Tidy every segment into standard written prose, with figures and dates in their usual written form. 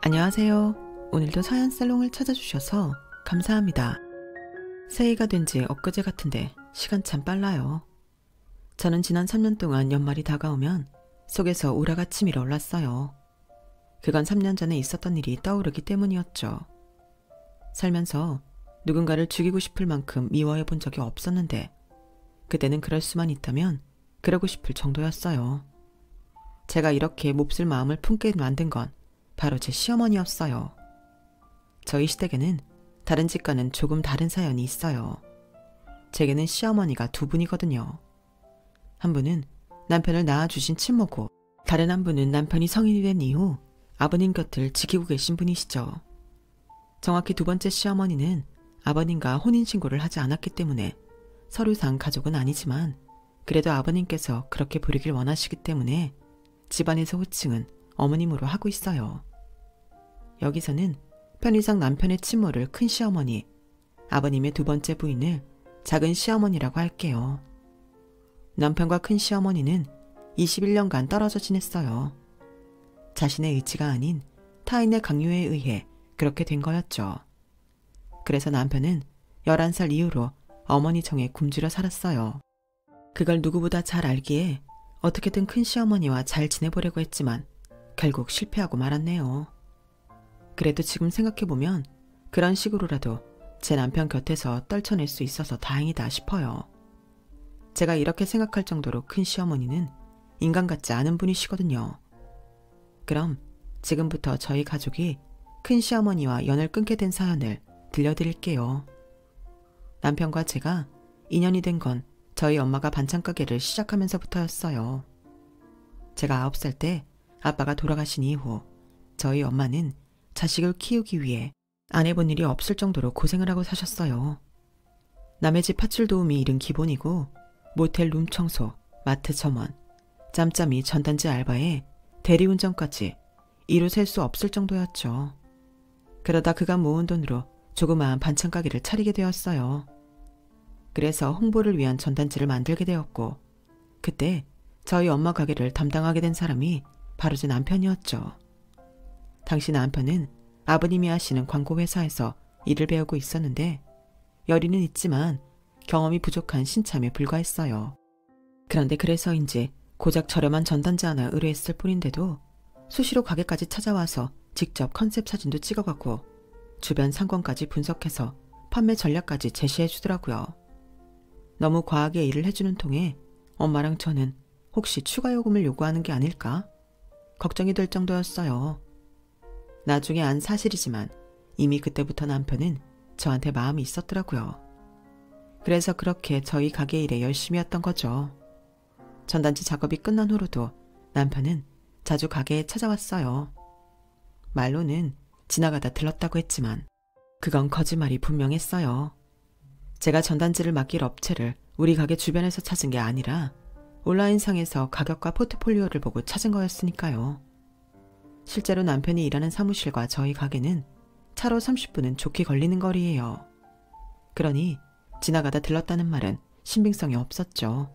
안녕하세요. 오늘도 사연 살롱을 찾아주셔서 감사합니다. 새해가 된 지 엊그제 같은데 시간 참 빨라요. 저는 지난 3년 동안 연말이 다가오면 속에서 우라가 치밀어 올랐어요. 그건 3년 전에 있었던 일이 떠오르기 때문이었죠. 살면서 누군가를 죽이고 싶을 만큼 미워해 본 적이 없었는데 그때는 그럴 수만 있다면 그러고 싶을 정도였어요. 제가 이렇게 몹쓸 마음을 품게 만든 건 바로 제 시어머니였어요. 저희 시댁에는 다른 집과는 조금 다른 사연이 있어요. 제게는 시어머니가 두 분이거든요. 한 분은 남편을 낳아주신 친모고 다른 한 분은 남편이 성인이 된 이후 아버님 곁을 지키고 계신 분이시죠. 정확히 두 번째 시어머니는 아버님과 혼인신고를 하지 않았기 때문에 서류상 가족은 아니지만 그래도 아버님께서 그렇게 부르길 원하시기 때문에 집안에서 호칭은 어머님으로 하고 있어요. 여기서는 편의상 남편의 친모를 큰 시어머니, 아버님의 두 번째 부인을 작은 시어머니라고 할게요. 남편과 큰 시어머니는 21년간 떨어져 지냈어요. 자신의 의지가 아닌 타인의 강요에 의해 그렇게 된 거였죠. 그래서 남편은 11살 이후로 어머니 정에 굶주려 살았어요. 그걸 누구보다 잘 알기에 어떻게든 큰 시어머니와 잘 지내보려고 했지만 결국 실패하고 말았네요. 그래도 지금 생각해보면 그런 식으로라도 제 남편 곁에서 떨쳐낼 수 있어서 다행이다 싶어요. 제가 이렇게 생각할 정도로 큰 시어머니는 인간 같지 않은 분이시거든요. 그럼 지금부터 저희 가족이 큰 시어머니와 연을 끊게 된 사연을 들려드릴게요. 남편과 제가 인연이 된 건 저희 엄마가 반찬 가게를 시작하면서부터였어요. 제가 9살 때 아빠가 돌아가신 이후 저희 엄마는 자식을 키우기 위해 안 해본 일이 없을 정도로 고생을 하고 사셨어요. 남의 집 팥줄 도우미 일은 기본이고 모텔 룸 청소, 마트 점원, 짬짬이 전단지 알바에 대리운전까지 이루 셀 수 없을 정도였죠. 그러다 그간 모은 돈으로 조그마한 반찬 가게를 차리게 되었어요. 그래서 홍보를 위한 전단지를 만들게 되었고 그때 저희 엄마 가게를 담당하게 된 사람이 바로 제 남편이었죠. 당시 남편은 아버님이 하시는 광고회사에서 일을 배우고 있었는데 열의는 있지만 경험이 부족한 신참에 불과했어요. 그런데 그래서인지 고작 저렴한 전단지 하나 의뢰했을 뿐인데도 수시로 가게까지 찾아와서 직접 컨셉 사진도 찍어가고 주변 상권까지 분석해서 판매 전략까지 제시해 주더라고요. 너무 과하게 일을 해주는 통에 엄마랑 저는 혹시 추가 요금을 요구하는 게 아닐까? 걱정이 될 정도였어요. 나중에 안 사실이지만 이미 그때부터 남편은 저한테 마음이 있었더라고요. 그래서 그렇게 저희 가게 일에 열심히 했던 거죠. 전단지 작업이 끝난 후로도 남편은 자주 가게에 찾아왔어요. 말로는 지나가다 들렀다고 했지만 그건 거짓말이 분명했어요. 제가 전단지를 맡길 업체를 우리 가게 주변에서 찾은 게 아니라 온라인상에서 가격과 포트폴리오를 보고 찾은 거였으니까요. 실제로 남편이 일하는 사무실과 저희 가게는 차로 30분은 좋게 걸리는 거리예요. 그러니 지나가다 들렀다는 말은 신빙성이 없었죠.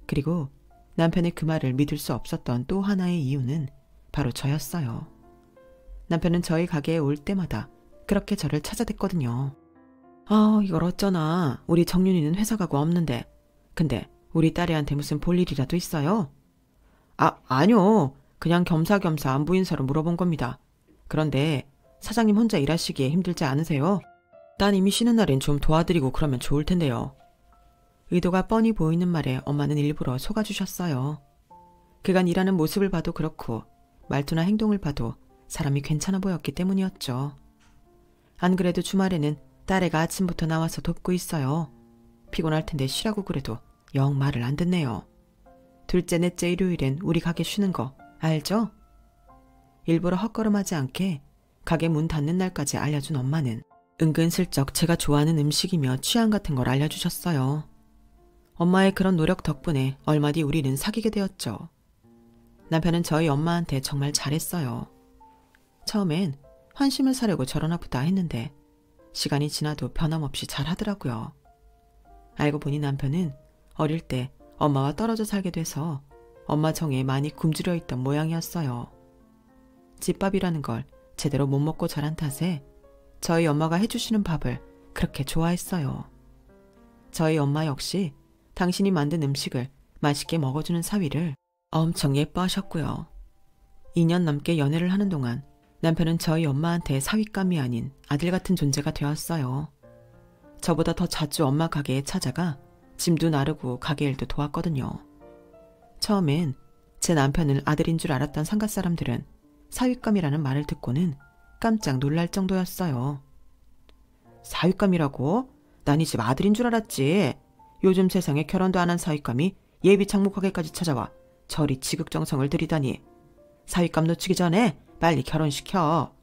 그리고 남편의 그 말을 믿을 수 없었던 또 하나의 이유는 바로 저였어요. 남편은 저희 가게에 올 때마다 그렇게 저를 찾아댔거든요. 이걸 어쩌나. 우리 정윤이는 회사 가고 없는데. 근데 우리 딸애한테 무슨 볼 일이라도 있어요? 아니요. 그냥 겸사겸사 안부 인사로 물어본 겁니다. 그런데 사장님 혼자 일하시기에 힘들지 않으세요? 따님이 쉬는 날엔 좀 도와드리고 그러면 좋을 텐데요. 의도가 뻔히 보이는 말에 엄마는 일부러 속아주셨어요. 그간 일하는 모습을 봐도 그렇고 말투나 행동을 봐도 사람이 괜찮아 보였기 때문이었죠. 안 그래도 주말에는 딸애가 아침부터 나와서 돕고 있어요. 피곤할 텐데 쉬라고 그래도 영 말을 안 듣네요. 둘째 넷째 일요일엔 우리 가게 쉬는 거 알죠? 일부러 헛걸음하지 않게 가게 문 닫는 날까지 알려준 엄마는 은근슬쩍 제가 좋아하는 음식이며 취향 같은 걸 알려주셨어요. 엄마의 그런 노력 덕분에 얼마 뒤 우리는 사귀게 되었죠. 남편은 저희 엄마한테 정말 잘했어요. 처음엔 환심을 사려고 저러나 보다 했는데 시간이 지나도 변함없이 잘하더라고요. 알고 보니 남편은 어릴 때 엄마와 떨어져 살게 돼서 엄마 정에 많이 굶주려 있던 모양이었어요. 집밥이라는 걸 제대로 못 먹고 자란 탓에 저희 엄마가 해주시는 밥을 그렇게 좋아했어요. 저희 엄마 역시 당신이 만든 음식을 맛있게 먹어주는 사위를 엄청 예뻐하셨고요. 2년 넘게 연애를 하는 동안 남편은 저희 엄마한테 사윗감이 아닌 아들 같은 존재가 되었어요. 저보다 더 자주 엄마 가게에 찾아가 짐도 나르고 가게 일도 도왔거든요. 처음엔 제 남편을 아들인 줄 알았던 상가 사람들은 사윗감이라는 말을 듣고는 깜짝 놀랄 정도였어요. 사윗감이라고? 난 이 집 아들인 줄 알았지. 요즘 세상에 결혼도 안 한 사윗감이 예비 장모 가게까지 찾아와 저리 지극정성을 들이다니. 사윗감 놓치기 전에 빨리 결혼시켜.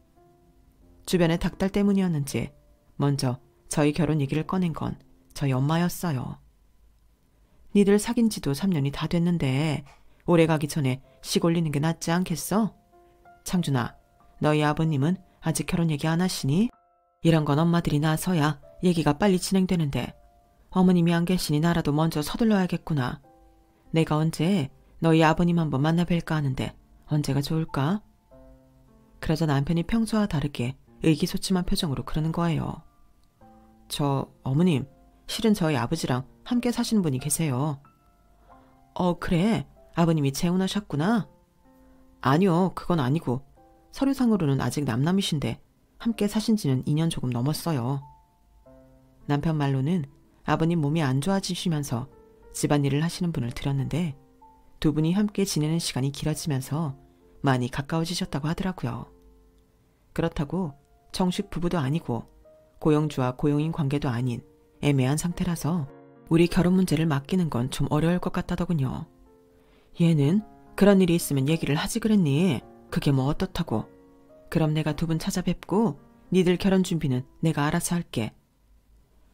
주변의 닥달 때문이었는지 먼저 저희 결혼 얘기를 꺼낸 건 저희 엄마였어요. 니들 사귄 지도 3년이 다 됐는데 오래 가기 전에 식 올리는 게 낫지 않겠어? 창준아, 너희 아버님은 아직 결혼 얘기 안 하시니? 이런 건 엄마들이 나서야 얘기가 빨리 진행되는데 어머님이 안 계시니 나라도 먼저 서둘러야겠구나. 내가 언제 너희 아버님 한번 만나 뵐까 하는데 언제가 좋을까? 그러자 남편이 평소와 다르게 의기소침한 표정으로 그러는 거예요. 저 어머님, 실은 저희 아버지랑 함께 사시는 분이 계세요. 그래? 아버님이 재혼하셨구나? 아니요, 그건 아니고 서류상으로는 아직 남남이신데 함께 사신 지는 2년 조금 넘었어요. 남편 말로는 아버님 몸이 안 좋아지시면서 집안일을 하시는 분을 들었는데 두 분이 함께 지내는 시간이 길어지면서 많이 가까워지셨다고 하더라고요. 그렇다고 정식 부부도 아니고 고용주와 고용인 관계도 아닌 애매한 상태라서 우리 결혼 문제를 맡기는 건 좀 어려울 것 같다더군요. 얘는 그런 일이 있으면 얘기를 하지 그랬니? 그게 뭐 어떻다고. 그럼 내가 두 분 찾아뵙고 니들 결혼 준비는 내가 알아서 할게.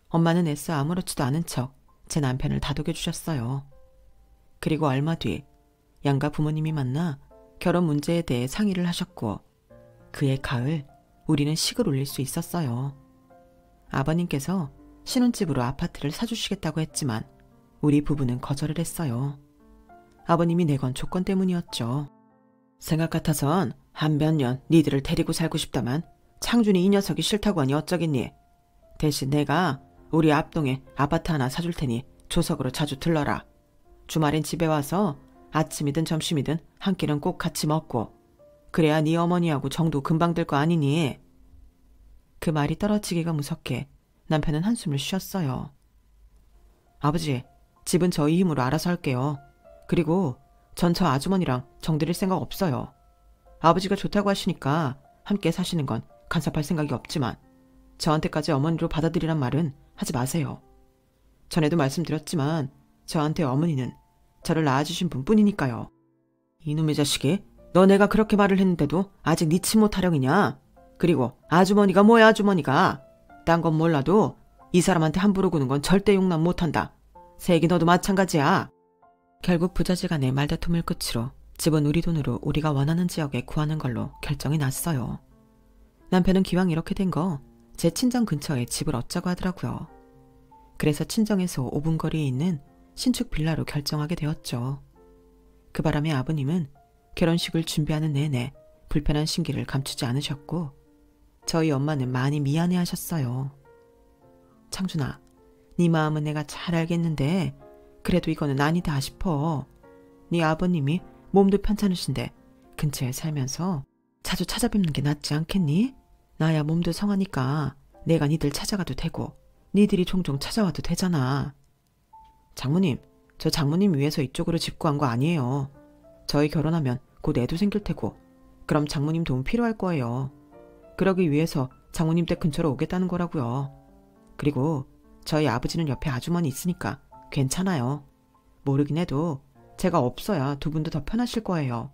엄마는 애써 아무렇지도 않은 척 제 남편을 다독여 주셨어요. 그리고 얼마 뒤 양가 부모님이 만나 결혼 문제에 대해 상의를 하셨고 그해 가을 우리는 식을 올릴 수 있었어요. 아버님께서 신혼집으로 아파트를 사주시겠다고 했지만 우리 부부는 거절을 했어요. 아버님이 내건 조건 때문이었죠. 생각 같아선 한 몇 년 니들을 데리고 살고 싶다만 창준이 이 녀석이 싫다고 하니 어쩌겠니. 대신 내가 우리 앞동에 아파트 하나 사줄 테니 조석으로 자주 들러라. 주말엔 집에 와서 아침이든 점심이든 한 끼는 꼭 같이 먹고 그래야 네 어머니하고 정도 금방 들 거 아니니. 그 말이 떨어지기가 무섭게 남편은 한숨을 쉬었어요. 아버지, 집은 저희 힘으로 알아서 할게요. 그리고 전 저 아주머니랑 정들일 생각 없어요. 아버지가 좋다고 하시니까 함께 사시는 건 간섭할 생각이 없지만 저한테까지 어머니로 받아들이란 말은 하지 마세요. 전에도 말씀드렸지만 저한테 어머니는 저를 낳아주신 분뿐이니까요. 이놈의 자식이, 너 내가 그렇게 말을 했는데도 아직 네 친모 타령이냐? 그리고 아주머니가 뭐야 아주머니가. 딴 건 몰라도 이 사람한테 함부로 구는 건 절대 용납 못한다. 세기 너도 마찬가지야. 결국 부자지간의 말다툼을 끝으로 집은 우리 돈으로 우리가 원하는 지역에 구하는 걸로 결정이 났어요. 남편은 기왕 이렇게 된 거 제 친정 근처에 집을 얻자고 하더라고요. 그래서 친정에서 5분 거리에 있는 신축 빌라로 결정하게 되었죠. 그 바람에 아버님은 결혼식을 준비하는 내내 불편한 심기를 감추지 않으셨고 저희 엄마는 많이 미안해하셨어요. 창준아, 네 마음은 내가 잘 알겠는데 그래도 이거는 아니다 싶어. 네 아버님이 몸도 편찮으신데 근처에 살면서 자주 찾아뵙는 게 낫지 않겠니? 나야 몸도 성하니까 내가 니들 찾아가도 되고 니들이 종종 찾아와도 되잖아. 장모님, 저 장모님 위해서 이쪽으로 집 구한 거 아니에요. 저희 결혼하면 곧 애도 생길 테고 그럼 장모님 도움 필요할 거예요. 그러기 위해서 장모님 댁 근처로 오겠다는 거라고요. 그리고 저희 아버지는 옆에 아주머니 있으니까 괜찮아요. 모르긴 해도 제가 없어야 두 분도 더 편하실 거예요.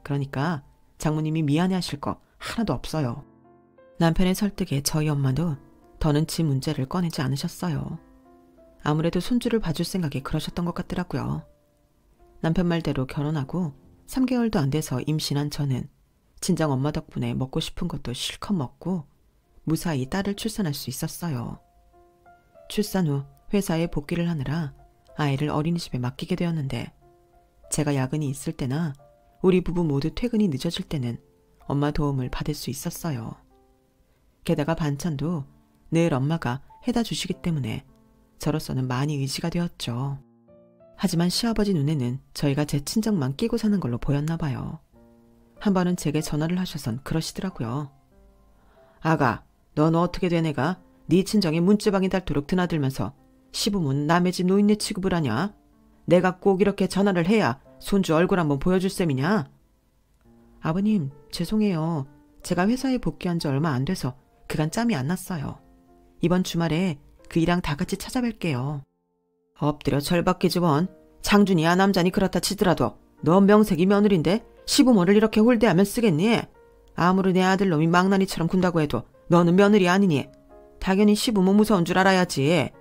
그러니까 장모님이 미안해하실 거 하나도 없어요. 남편의 설득에 저희 엄마도 더는 집 문제를 꺼내지 않으셨어요. 아무래도 손주를 봐줄 생각에 그러셨던 것 같더라고요. 남편 말대로 결혼하고 3개월도 안 돼서 임신한 저는 친정 엄마 덕분에 먹고 싶은 것도 실컷 먹고 무사히 딸을 출산할 수 있었어요. 출산 후 회사에 복귀를 하느라 아이를 어린이집에 맡기게 되었는데 제가 야근이 있을 때나 우리 부부 모두 퇴근이 늦어질 때는 엄마 도움을 받을 수 있었어요. 게다가 반찬도 늘 엄마가 해다 주시기 때문에 저로서는 많이 의지가 되었죠. 하지만 시아버지 눈에는 저희가 제 친정만 끼고 사는 걸로 보였나 봐요. 한 번은 제게 전화를 하셔선 그러시더라고요. 아가, 넌 어떻게 된 애가 네 친정에 문지방이 닳도록 드나들면서 시부모는 남의 집 노인네 취급을 하냐? 내가 꼭 이렇게 전화를 해야 손주 얼굴 한번 보여줄 셈이냐? 아버님, 죄송해요. 제가 회사에 복귀한 지 얼마 안 돼서 그간 짬이 안 났어요. 이번 주말에 그 이랑 다 같이 찾아뵐게요. 엎드려 절받기 집원. 장준이야 남자니 그렇다 치더라도 넌 명색이 며느린데 시부모를 이렇게 홀대하면 쓰겠니? 아무리 내 아들놈이 망나니처럼 군다고 해도 너는 며느리 아니니 당연히 시부모 무서운 줄 알아야지.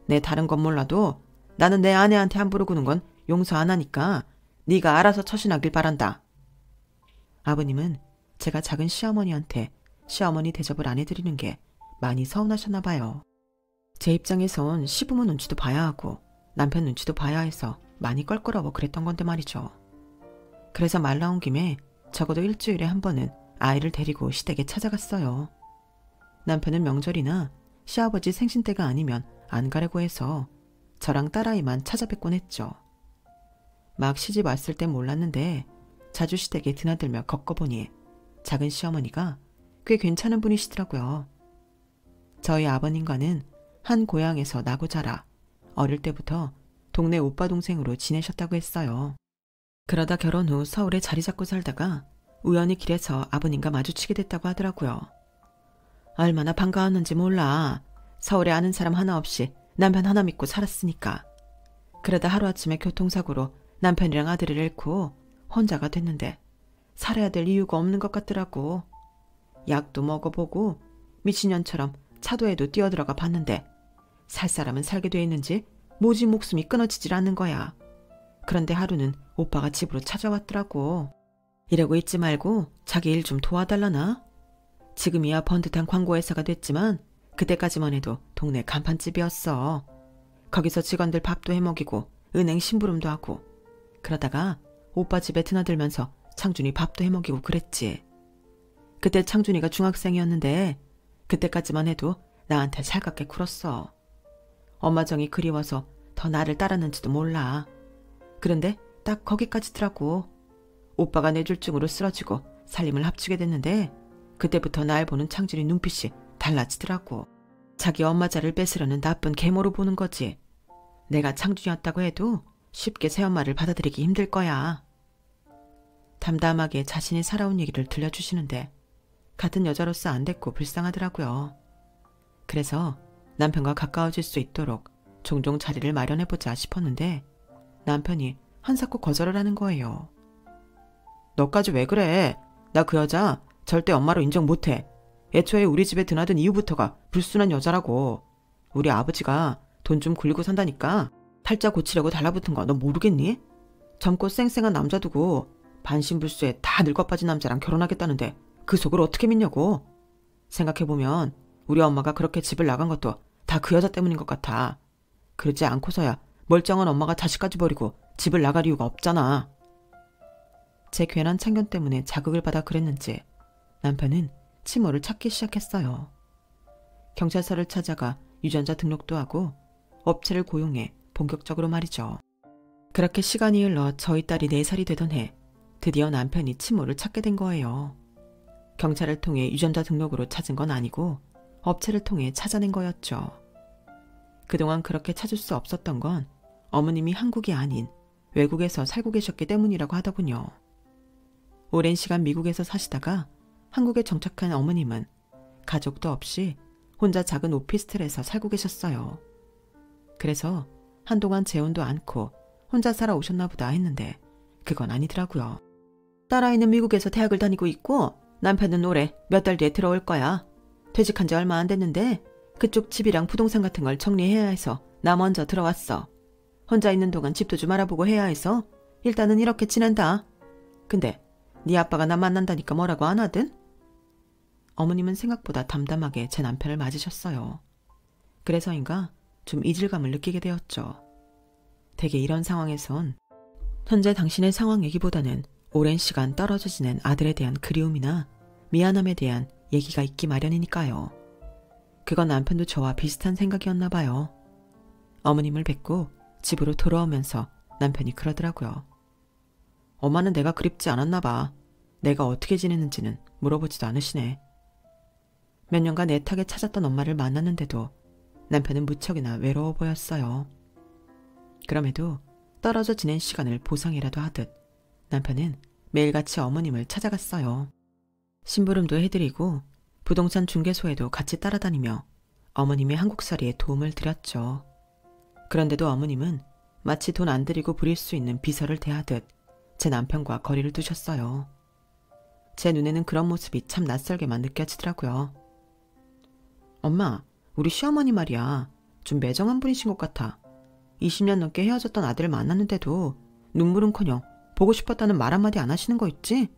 내 다른 건 몰라도 나는 내 아내한테 함부로 구는 건 용서 안 하니까 네가 알아서 처신하길 바란다. 아버님은 제가 작은 시어머니한테 시어머니 대접을 안 해드리는 게 많이 서운하셨나 봐요. 제 입장에선 시부모 눈치도 봐야 하고 남편 눈치도 봐야 해서 많이 껄끄러워 그랬던 건데 말이죠. 그래서 말 나온 김에 적어도 일주일에 한 번은 아이를 데리고 시댁에 찾아갔어요. 남편은 명절이나 시아버지 생신 때가 아니면 안 가려고 해서 저랑 딸아이만 찾아뵙곤 했죠. 막 시집 왔을 땐 몰랐는데 자주 시댁에 드나들며 겪어보니 작은 시어머니가 꽤 괜찮은 분이시더라고요. 저희 아버님과는 한 고향에서 나고 자라 어릴 때부터 동네 오빠 동생으로 지내셨다고 했어요. 그러다 결혼 후 서울에 자리 잡고 살다가 우연히 길에서 아버님과 마주치게 됐다고 하더라고요. 얼마나 반가웠는지 몰라. 서울에 아는 사람 하나 없이 남편 하나 믿고 살았으니까. 그러다 하루아침에 교통사고로 남편이랑 아들을 잃고 혼자가 됐는데 살아야 될 이유가 없는 것 같더라고. 약도 먹어보고 미친년처럼 차도에도 뛰어들어가 봤는데 살 사람은 살게 돼 있는지 모지 목숨이 끊어지질 않는 거야. 그런데 하루는 오빠가 집으로 찾아왔더라고. 이러고 있지 말고 자기 일 좀 도와달라나? 지금이야 번듯한 광고회사가 됐지만 그때까지만 해도 동네 간판집이었어. 거기서 직원들 밥도 해먹이고 은행 심부름도 하고 그러다가 오빠 집에 드나들면서 창준이 밥도 해먹이고 그랬지. 그때 창준이가 중학생이었는데 그때까지만 해도 나한테 살갑게 굴었어. 엄마 정이 그리워서 더 나를 따랐는지도 몰라. 그런데 딱 거기까지더라고. 오빠가 뇌졸중으로 쓰러지고 살림을 합치게 됐는데 그때부터 날 보는 창준이 눈빛이 달라지더라고. 자기 엄마 자를 뺏으려는 나쁜 계모로 보는 거지. 내가 창준이었다고 해도 쉽게 새엄마를 받아들이기 힘들 거야. 담담하게 자신이 살아온 얘기를 들려주시는데 같은 여자로서 안 됐고 불쌍하더라고요. 그래서 남편과 가까워질 수 있도록 종종 자리를 마련해보자 싶었는데 남편이 한사코 거절을 하는 거예요. 너까지 왜 그래? 나 그 여자 절대 엄마로 인정 못해. 애초에 우리 집에 드나든 이후부터가 불순한 여자라고. 우리 아버지가 돈 좀 굴리고 산다니까 팔자 고치려고 달라붙은 거 너 모르겠니? 젊고 쌩쌩한 남자 두고 반신불수에 다 늙어빠진 남자랑 결혼하겠다는데 그 속을 어떻게 믿냐고. 생각해보면 우리 엄마가 그렇게 집을 나간 것도 다 그 여자 때문인 것 같아. 그러지 않고서야 멀쩡한 엄마가 자식까지 버리고 집을 나갈 이유가 없잖아. 제 괜한 참견 때문에 자극을 받아 그랬는지 남편은 치모를 찾기 시작했어요. 경찰서를 찾아가 유전자 등록도 하고 업체를 고용해 본격적으로 말이죠. 그렇게 시간이 흘러 저희 딸이 4살이 되던 해 드디어 남편이 치모를 찾게 된 거예요. 경찰을 통해 유전자 등록으로 찾은 건 아니고 업체를 통해 찾아낸 거였죠. 그동안 그렇게 찾을 수 없었던 건 어머님이 한국이 아닌 외국에서 살고 계셨기 때문이라고 하더군요. 오랜 시간 미국에서 사시다가 한국에 정착한 어머님은 가족도 없이 혼자 작은 오피스텔에서 살고 계셨어요. 그래서 한동안 재혼도 않고 혼자 살아오셨나 보다 했는데 그건 아니더라고요. 딸아이는 미국에서 대학을 다니고 있고 남편은 올해 몇 달 뒤에 들어올 거야. 퇴직한 지 얼마 안 됐는데 그쪽 집이랑 부동산 같은 걸 정리해야 해서 나 먼저 들어왔어. 혼자 있는 동안 집도 좀 알아보고 해야 해서 일단은 이렇게 지낸다. 근데 네 아빠가 나 만난다니까 뭐라고 안 하든? 어머님은 생각보다 담담하게 제 남편을 맞으셨어요. 그래서인가 좀 이질감을 느끼게 되었죠. 대개 이런 상황에선 현재 당신의 상황 얘기보다는 오랜 시간 떨어져 지낸 아들에 대한 그리움이나 미안함에 대한 얘기가 있기 마련이니까요. 그건 남편도 저와 비슷한 생각이었나 봐요. 어머님을 뵙고 집으로 돌아오면서 남편이 그러더라고요. 엄마는 내가 그립지 않았나 봐. 내가 어떻게 지내는지는 물어보지도 않으시네. 몇 년간 애타게 찾았던 엄마를 만났는데도 남편은 무척이나 외로워 보였어요. 그럼에도 떨어져 지낸 시간을 보상이라도 하듯 남편은 매일같이 어머님을 찾아갔어요. 심부름도 해드리고 부동산 중개소에도 같이 따라다니며 어머님의 한국살이에 도움을 드렸죠. 그런데도 어머님은 마치 돈 안 들이고 부릴 수 있는 비서를 대하듯 제 남편과 거리를 두셨어요. 제 눈에는 그런 모습이 참 낯설게만 느껴지더라고요. 엄마, 우리 시어머니 말이야. 좀 매정한 분이신 것 같아. 20년 넘게 헤어졌던 아들을 만났는데도 눈물은커녕 보고 싶었다는 말 한마디 안 하시는 거 있지?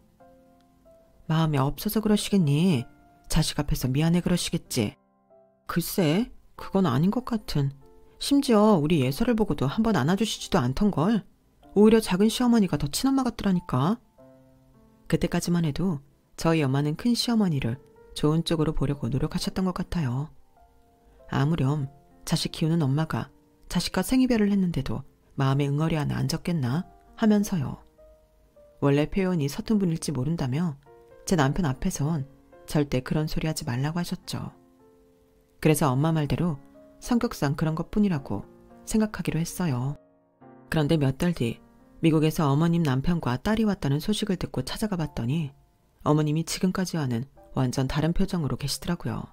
마음이 없어서 그러시겠니? 자식 앞에서 미안해 그러시겠지? 글쎄, 그건 아닌 것 같은. 심지어 우리 예서를 보고도 한번 안아주시지도 않던걸. 오히려 작은 시어머니가 더 친엄마 같더라니까. 그때까지만 해도 저희 엄마는 큰 시어머니를 좋은 쪽으로 보려고 노력하셨던 것 같아요. 아무렴 자식 키우는 엄마가 자식과 생이별을 했는데도 마음에 응어리 하나 안 적겠나 하면서요. 원래 표현이 서툰 분일지 모른다며 제 남편 앞에선 절대 그런 소리 하지 말라고 하셨죠. 그래서 엄마 말대로 성격상 그런 것뿐이라고 생각하기로 했어요. 그런데 몇 달 뒤 미국에서 어머님 남편과 딸이 왔다는 소식을 듣고 찾아가 봤더니 어머님이 지금까지와는 완전 다른 표정으로 계시더라고요.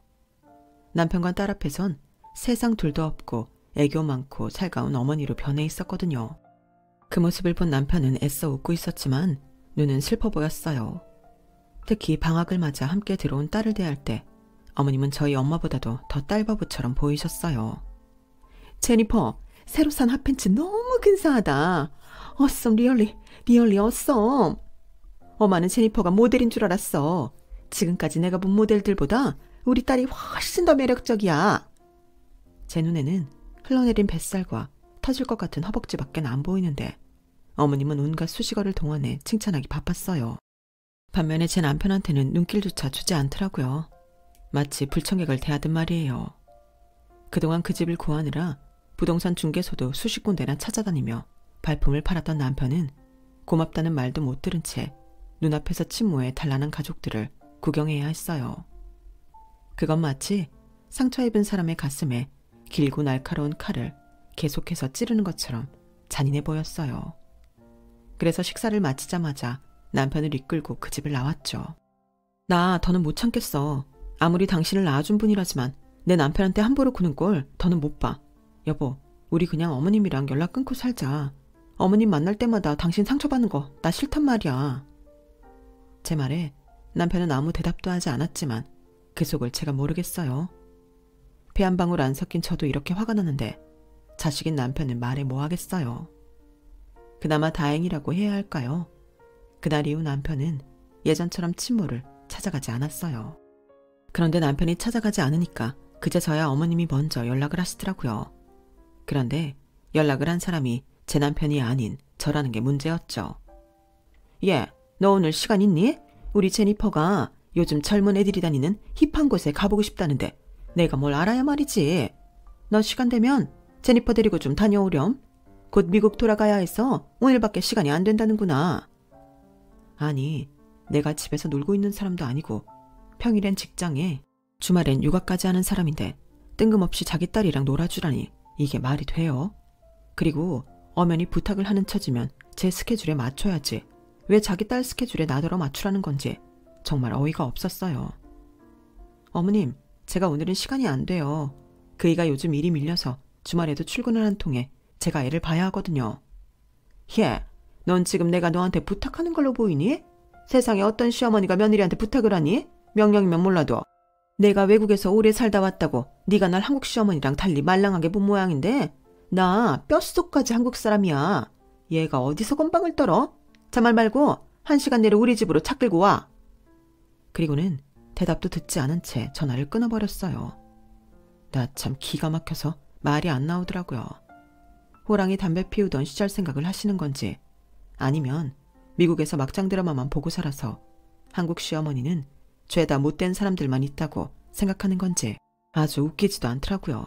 남편과 딸 앞에선 세상 둘도 없고 애교 많고 살가운 어머니로 변해 있었거든요. 그 모습을 본 남편은 애써 웃고 있었지만 눈은 슬퍼 보였어요. 특히 방학을 맞아 함께 들어온 딸을 대할 때 어머님은 저희 엄마보다도 더 딸바보처럼 보이셨어요. 제니퍼, 새로 산 핫팬츠 너무 근사하다. awesome, really awesome. 엄마는 제니퍼가 모델인 줄 알았어. 지금까지 내가 본 모델들보다 우리 딸이 훨씬 더 매력적이야. 제 눈에는 흘러내린 뱃살과 터질 것 같은 허벅지밖에 안 보이는데 어머님은 온갖 수식어를 동원해 칭찬하기 바빴어요. 반면에 제 남편한테는 눈길조차 주지 않더라고요. 마치 불청객을 대하듯 말이에요. 그동안 그 집을 구하느라 부동산 중개소도 수십 군데나 찾아다니며 발품을 팔았던 남편은 고맙다는 말도 못 들은 채 눈앞에서 침모해 단란한 가족들을 구경해야 했어요. 그건 마치 상처 입은 사람의 가슴에 길고 날카로운 칼을 계속해서 찌르는 것처럼 잔인해 보였어요. 그래서 식사를 마치자마자 남편을 이끌고 그 집을 나왔죠. 나 더는 못 참겠어. 아무리 당신을 낳아준 분이라지만 내 남편한테 함부로 구는 꼴 더는 못 봐. 여보, 우리 그냥 어머님이랑 연락 끊고 살자. 어머님 만날 때마다 당신 상처받는 거 나 싫단 말이야. 제 말에 남편은 아무 대답도 하지 않았지만 그 속을 제가 모르겠어요. 피 한 방울 안 섞인 저도 이렇게 화가 나는데 자식인 남편은 말해 뭐 하겠어요. 그나마 다행이라고 해야 할까요? 그날 이후 남편은 예전처럼 친모를 찾아가지 않았어요. 그런데 남편이 찾아가지 않으니까 그제서야 어머님이 먼저 연락을 하시더라고요. 그런데 연락을 한 사람이 제 남편이 아닌 저라는 게 문제였죠. 얘, 너 오늘 시간 있니? 우리 제니퍼가 요즘 젊은 애들이 다니는 힙한 곳에 가보고 싶다는데 내가 뭘 알아야 말이지. 너 시간 되면 제니퍼 데리고 좀 다녀오렴. 곧 미국 돌아가야 해서 오늘밖에 시간이 안 된다는구나. 아니, 내가 집에서 놀고 있는 사람도 아니고 평일엔 직장에 주말엔 육아까지 하는 사람인데 뜬금없이 자기 딸이랑 놀아주라니 이게 말이 돼요? 그리고 엄연히 부탁을 하는 처지면 제 스케줄에 맞춰야지. 왜 자기 딸 스케줄에 나더러 맞추라는 건지 정말 어이가 없었어요. 어머님, 제가 오늘은 시간이 안 돼요. 그이가 요즘 일이 밀려서 주말에도 출근을 한 통에 제가 애를 봐야 하거든요. 얘, 넌 지금 내가 너한테 부탁하는 걸로 보이니? 세상에 어떤 시어머니가 며느리한테 부탁을 하니? 명령이면 몰라도. 내가 외국에서 오래 살다 왔다고 네가 날 한국 시어머니랑 달리 말랑하게 본 모양인데 나 뼛속까지 한국 사람이야. 얘가 어디서 건방을 떨어? 자 말 말고 1시간 내로 우리 집으로 차 끌고 와. 그리고는 대답도 듣지 않은 채 전화를 끊어버렸어요. 나 참 기가 막혀서 말이 안 나오더라고요. 호랑이 담배 피우던 시절 생각을 하시는 건지 아니면 미국에서 막장 드라마만 보고 살아서 한국 시어머니는 죄다 못된 사람들만 있다고 생각하는 건지 아주 웃기지도 않더라고요.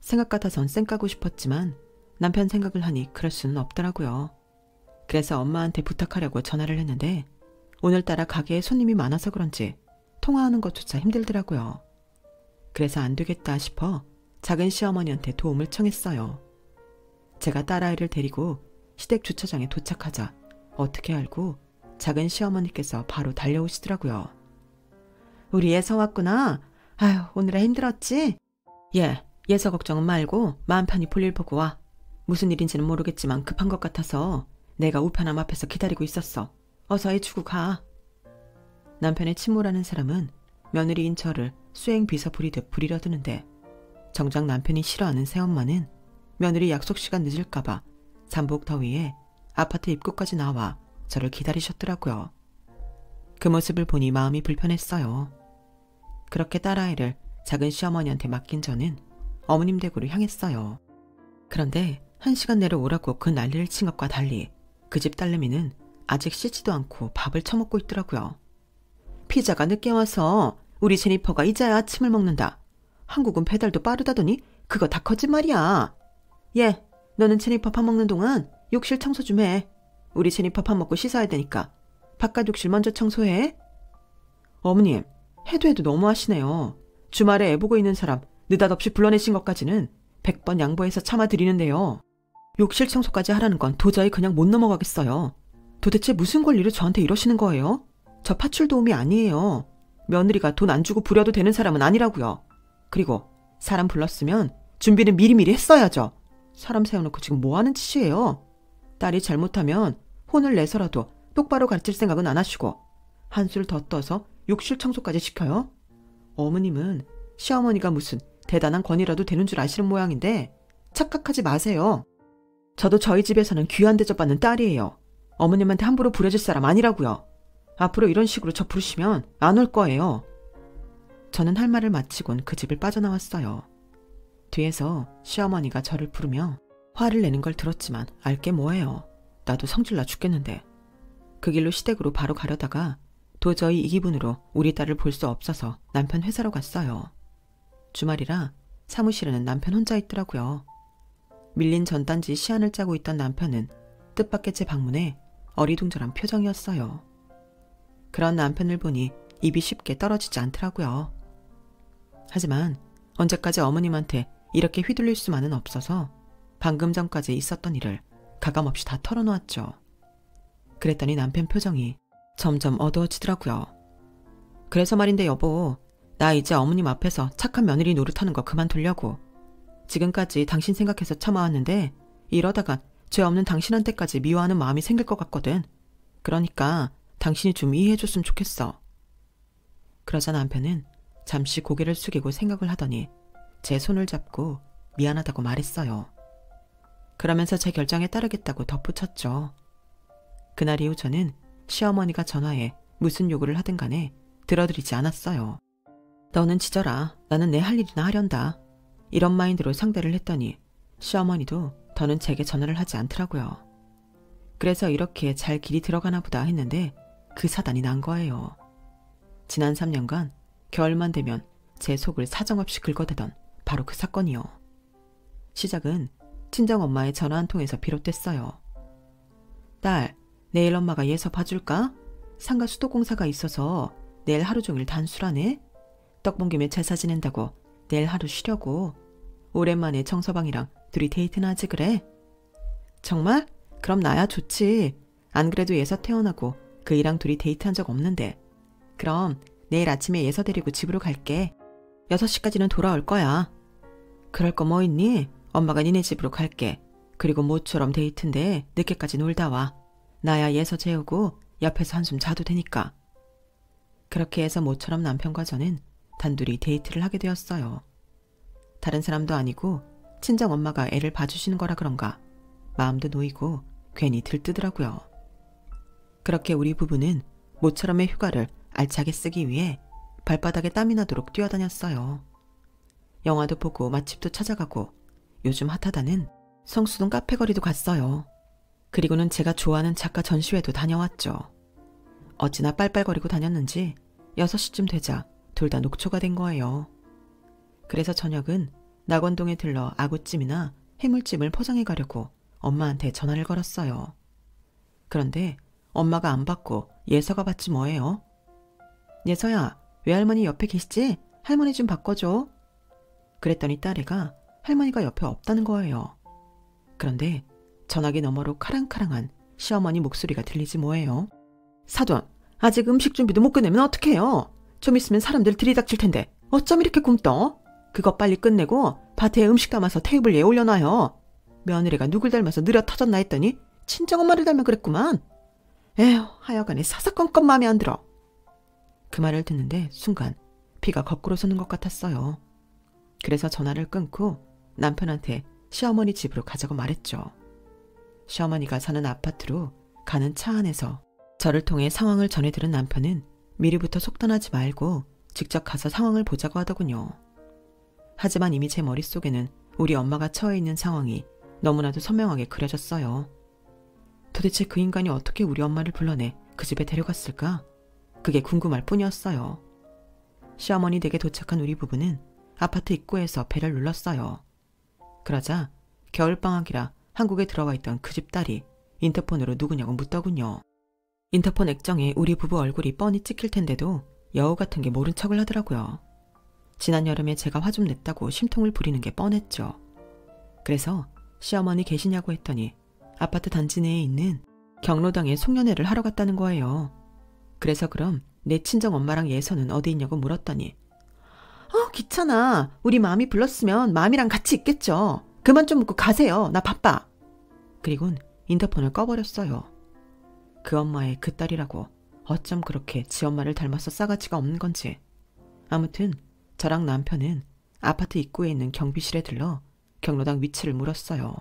생각 같아선 쌩 까고 싶었지만 남편 생각을 하니 그럴 수는 없더라고요. 그래서 엄마한테 부탁하려고 전화를 했는데 오늘따라 가게에 손님이 많아서 그런지 통화하는 것조차 힘들더라고요. 그래서 안 되겠다 싶어 작은 시어머니한테 도움을 청했어요. 제가 딸아이를 데리고 시댁 주차장에 도착하자 어떻게 알고 작은 시어머니께서 바로 달려오시더라고요. 우리 예서 왔구나. 아휴, 오늘아 힘들었지? 예, 예서 걱정은 말고 마음 편히 볼일 보고 와. 무슨 일인지는 모르겠지만 급한 것 같아서 내가 우편함 앞에서 기다리고 있었어. 어서 해주고 가. 남편의 친모라는 사람은 며느리인 저를 수행 비서 부리듯 부리려 드는데 정작 남편이 싫어하는 새엄마는 며느리 약속 시간 늦을까봐 잠복 더위에 아파트 입구까지 나와 저를 기다리셨더라고요. 그 모습을 보니 마음이 불편했어요. 그렇게 딸아이를 작은 시어머니한테 맡긴 저는 어머님 댁으로 향했어요. 그런데 1시간 내로 오라고 그 난리를 친 것과 달리 그 집 딸내미는 아직 씻지도 않고 밥을 처먹고 있더라고요. 피자가 늦게 와서 우리 제니퍼가 이제야 아침을 먹는다. 한국은 배달도 빠르다더니 그거 다 거짓말이야. 예, 너는 제니퍼 밥 먹는 동안 욕실 청소 좀 해. 우리 제니퍼 밥 먹고 씻어야 되니까 바깥 욕실 먼저 청소해. 어머님, 해도 너무하시네요. 주말에 애 보고 있는 사람 느닷없이 불러내신 것까지는 100번 양보해서 참아드리는데요. 욕실 청소까지 하라는 건 도저히 그냥 못 넘어가겠어요. 도대체 무슨 권리로 저한테 이러시는 거예요? 저 파출 도우미 아니에요. 며느리가 돈 안 주고 부려도 되는 사람은 아니라고요. 그리고 사람 불렀으면 준비는 미리미리 했어야죠. 사람 세워놓고 지금 뭐 하는 짓이에요? 딸이 잘못하면 혼을 내서라도 똑바로 가르칠 생각은 안 하시고 한술 더 떠서 욕실 청소까지 시켜요? 어머님은 시어머니가 무슨 대단한 권위라도 되는 줄 아시는 모양인데 착각하지 마세요. 저도 저희 집에서는 귀한 대접받는 딸이에요. 어머님한테 함부로 부려질 사람 아니라고요. 앞으로 이런 식으로 저 부르시면 안 올 거예요. 저는 할 말을 마치곤 그 집을 빠져나왔어요. 뒤에서 시어머니가 저를 부르며 화를 내는 걸 들었지만 알게 뭐예요. 나도 성질나 죽겠는데. 그 길로 시댁으로 바로 가려다가 도저히 이 기분으로 우리 딸을 볼 수 없어서 남편 회사로 갔어요. 주말이라 사무실에는 남편 혼자 있더라고요. 밀린 전단지 시안을 짜고 있던 남편은 뜻밖의 제 방문에 어리둥절한 표정이었어요. 그런 남편을 보니 입이 쉽게 떨어지지 않더라고요. 하지만 언제까지 어머님한테 이렇게 휘둘릴 수만은 없어서 방금 전까지 있었던 일을 가감없이 다 털어놓았죠. 그랬더니 남편 표정이 점점 어두워지더라고요. 그래서 말인데 여보, 나 이제 어머님 앞에서 착한 며느리 노릇하는 거 그만두려고. 지금까지 당신 생각해서 참아왔는데 이러다가 죄 없는 당신한테까지 미워하는 마음이 생길 것 같거든. 그러니까 당신이 좀 이해해줬으면 좋겠어. 그러자 남편은 잠시 고개를 숙이고 생각을 하더니 제 손을 잡고 미안하다고 말했어요. 그러면서 제 결정에 따르겠다고 덧붙였죠. 그날 이후 저는 시어머니가 전화해 무슨 요구를 하든 간에 들어드리지 않았어요. 너는 지져라. 나는 내 할 일이나 하련다. 이런 마인드로 상대를 했더니 시어머니도 더는 제게 전화를 하지 않더라고요. 그래서 이렇게 잘 길이 들어가나 보다 했는데 그 사단이 난 거예요. 지난 3년간 겨울만 되면 제 속을 사정없이 긁어대던 바로 그 사건이요. 시작은 친정엄마의 전화 한 통에서 비롯됐어요. 딸, 내일 엄마가 예서 봐줄까? 상가 수도공사가 있어서 내일 하루 종일 단술하네. 떡본 김에 제사 지낸다고 내일 하루 쉬려고. 오랜만에 정서방이랑 둘이 데이트나 하지 그래? 정말? 그럼 나야 좋지. 안 그래도 예서 태어나고 그 이랑 둘이 데이트한 적 없는데. 그럼 내일 아침에 예서 데리고 집으로 갈게. 6시까지는 돌아올 거야. 그럴 거 뭐 있니? 엄마가 니네 집으로 갈게. 그리고 모처럼 데이트인데 늦게까지 놀다 와. 나야 예서 재우고 옆에서 한숨 자도 되니까. 그렇게 해서 모처럼 남편과 저는 단둘이 데이트를 하게 되었어요. 다른 사람도 아니고 친정엄마가 애를 봐주시는 거라 그런가 마음도 놓이고 괜히 들뜨더라고요. 그렇게 우리 부부는 모처럼의 휴가를 알차게 쓰기 위해 발바닥에 땀이 나도록 뛰어다녔어요. 영화도 보고 맛집도 찾아가고 요즘 핫하다는 성수동 카페거리도 갔어요. 그리고는 제가 좋아하는 작가 전시회도 다녀왔죠. 어찌나 빨빨거리고 다녔는지 6시쯤 되자 둘 다 녹초가 된 거예요. 그래서 저녁은 낙원동에 들러 아구찜이나 해물찜을 포장해 가려고 엄마한테 전화를 걸었어요. 그런데 엄마가 안 받고 예서가 받지 뭐예요? 예서야, 외할머니 옆에 계시지? 할머니 좀 바꿔줘. 그랬더니 딸애가 할머니가 옆에 없다는 거예요. 그런데 전화기 너머로 카랑카랑한 시어머니 목소리가 들리지 뭐예요. 사돈, 아직 음식 준비도 못 끝내면 어떡해요? 좀 있으면 사람들 들이닥칠 텐데 어쩜 이렇게 굼떠? 그거 빨리 끝내고 밭에 음식 담아서 테이블 위에 올려놔요. 며느리가 누굴 닮아서 느려 터졌나 했더니 친정엄마를 닮아 그랬구만. 에휴, 하여간에 사사건건 마음에 안 들어. 그 말을 듣는데 순간 피가 거꾸로 솟는 것 같았어요. 그래서 전화를 끊고 남편한테 시어머니 집으로 가자고 말했죠. 시어머니가 사는 아파트로 가는 차 안에서 저를 통해 상황을 전해들은 남편은 미리부터 속단하지 말고 직접 가서 상황을 보자고 하더군요. 하지만 이미 제 머릿속에는 우리 엄마가 처해 있는 상황이 너무나도 선명하게 그려졌어요. 도대체 그 인간이 어떻게 우리 엄마를 불러내 그 집에 데려갔을까? 그게 궁금할 뿐이었어요. 시어머니 댁에 도착한 우리 부부는 아파트 입구에서 벨을 눌렀어요. 그러자 겨울방학이라 한국에 들어와 있던 그 집 딸이 인터폰으로 누구냐고 묻더군요. 인터폰 액정에 우리 부부 얼굴이 뻔히 찍힐 텐데도 여우 같은 게 모른 척을 하더라고요. 지난 여름에 제가 화 좀 냈다고 심통을 부리는 게 뻔했죠. 그래서 시어머니 계시냐고 했더니 아파트 단지 내에 있는 경로당에 송년회를 하러 갔다는 거예요. 그래서 그럼 내 친정 엄마랑 예서는 어디 있냐고 물었더니 귀찮아. 우리 마음이 불렀으면 마음이랑 같이 있겠죠. 그만 좀 묻고 가세요. 나 바빠. 그리곤 인터폰을 꺼버렸어요. 그 엄마의 그 딸이라고 어쩜 그렇게 지 엄마를 닮아서 싸가지가 없는 건지. 아무튼 저랑 남편은 아파트 입구에 있는 경비실에 들러 경로당 위치를 물었어요.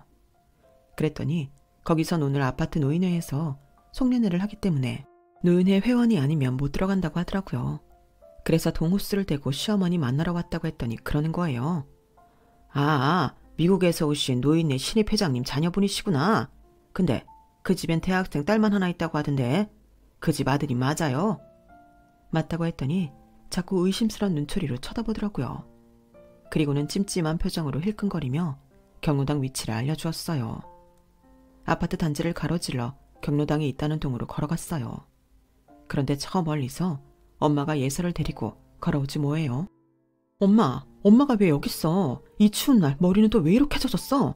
그랬더니 거기선 오늘 아파트 노인회에서 송년회를 하기 때문에 노인회 회원이 아니면 못 들어간다고 하더라고요. 그래서 동호수를 대고 시어머니 만나러 왔다고 했더니 그러는 거예요. 미국에서 오신 노인회 신입 회장님 자녀분이시구나. 근데 그 집엔 대학생 딸만 하나 있다고 하던데 그 집 아들이 맞아요? 맞다고 했더니 자꾸 의심스러운 눈초리로 쳐다보더라고요. 그리고는 찜찜한 표정으로 힐끔거리며 경로당 위치를 알려주었어요. 아파트 단지를 가로질러 경로당이 있다는 동으로 걸어갔어요. 그런데 저 멀리서 엄마가 예서를 데리고 걸어오지 뭐예요. 엄마가 왜 여기 있어? 이 추운 날 머리는 또 왜 이렇게 젖었어?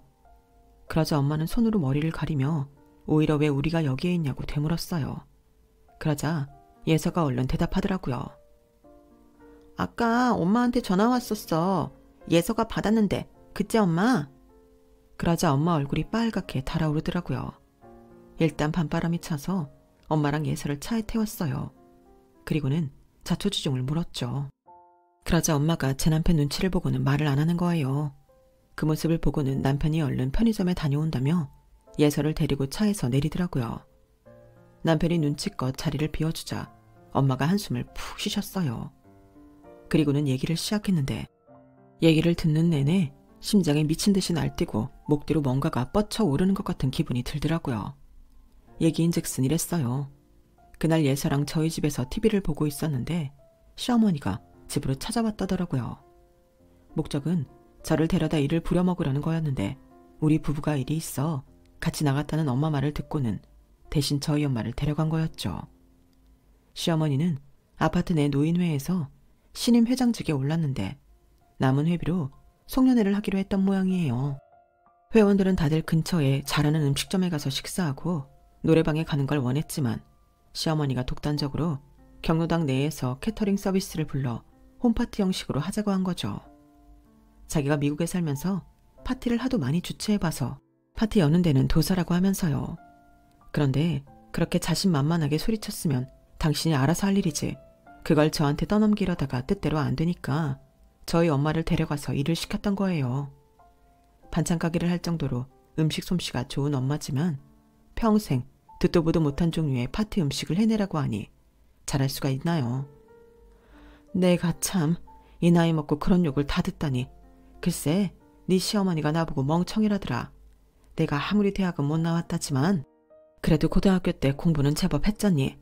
그러자 엄마는 손으로 머리를 가리며 오히려 왜 우리가 여기에 있냐고 되물었어요. 그러자 예서가 얼른 대답하더라고요. 아까 엄마한테 전화 왔었어. 예서가 받았는데 그치 엄마? 그러자 엄마 얼굴이 빨갛게 달아오르더라고요. 일단 밤바람이 차서 엄마랑 예서를 차에 태웠어요. 그리고는 자초지종을 물었죠. 그러자 엄마가 제 남편 눈치를 보고는 말을 안 하는 거예요. 그 모습을 보고는 남편이 얼른 편의점에 다녀온다며 예서를 데리고 차에서 내리더라고요. 남편이 눈치껏 자리를 비워주자 엄마가 한숨을 푹 쉬셨어요. 그리고는 얘기를 시작했는데 얘기를 듣는 내내 심장이 미친 듯이 날뛰고 목 뒤로 뭔가가 뻗쳐 오르는 것 같은 기분이 들더라고요. 얘기인즉슨 이랬어요. 그날 예서랑 저희 집에서 TV를 보고 있었는데 시어머니가 집으로 찾아왔다더라고요. 목적은 저를 데려다 일을 부려먹으려는 거였는데 우리 부부가 일이 있어 같이 나갔다는 엄마 말을 듣고는 대신 저희 엄마를 데려간 거였죠. 시어머니는 아파트 내 노인회에서 신임 회장직에 올랐는데 남은 회비로 송년회를 하기로 했던 모양이에요. 회원들은 다들 근처에 잘하는 음식점에 가서 식사하고 노래방에 가는 걸 원했지만 시어머니가 독단적으로 경로당 내에서 캐터링 서비스를 불러 홈파티 형식으로 하자고 한 거죠. 자기가 미국에 살면서 파티를 하도 많이 주최해봐서 파티 여는 데는 도사라고 하면서요. 그런데 그렇게 자신만만하게 소리쳤으면 당신이 알아서 할 일이지 그걸 저한테 떠넘기려다가 뜻대로 안 되니까 저희 엄마를 데려가서 일을 시켰던 거예요. 반찬 가게를 할 정도로 음식 솜씨가 좋은 엄마지만 평생 듣도 보도 못한 종류의 파티 음식을 해내라고 하니 잘할 수가 있나요? 내가 참 이 나이 먹고 그런 욕을 다 듣다니. 글쎄 네 시어머니가 나보고 멍청이라더라. 내가 아무리 대학은 못 나왔다지만 그래도 고등학교 때 공부는 제법 했잖니.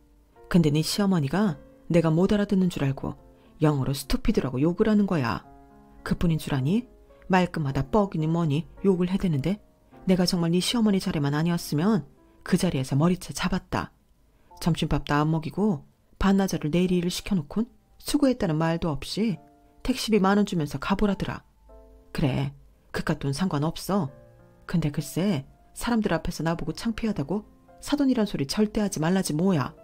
근데 네 시어머니가 내가 못 알아듣는 줄 알고 영어로 스투피드라고 욕을 하는 거야. 그뿐인 줄 아니? 말끝마다 뻑이니 뭐니 욕을 해대는데 내가 정말 네 시어머니 자리만 아니었으면 그 자리에서 머리채 잡았다. 점심밥도 안 먹이고 반나절을 내일 일을 시켜놓곤 수고했다는 말도 없이 택시비 10,000원 주면서 가보라더라. 그래, 그깟 돈 상관없어. 근데 글쎄 사람들 앞에서 나보고 창피하다고 사돈이란 소리 절대 하지 말라지 뭐야.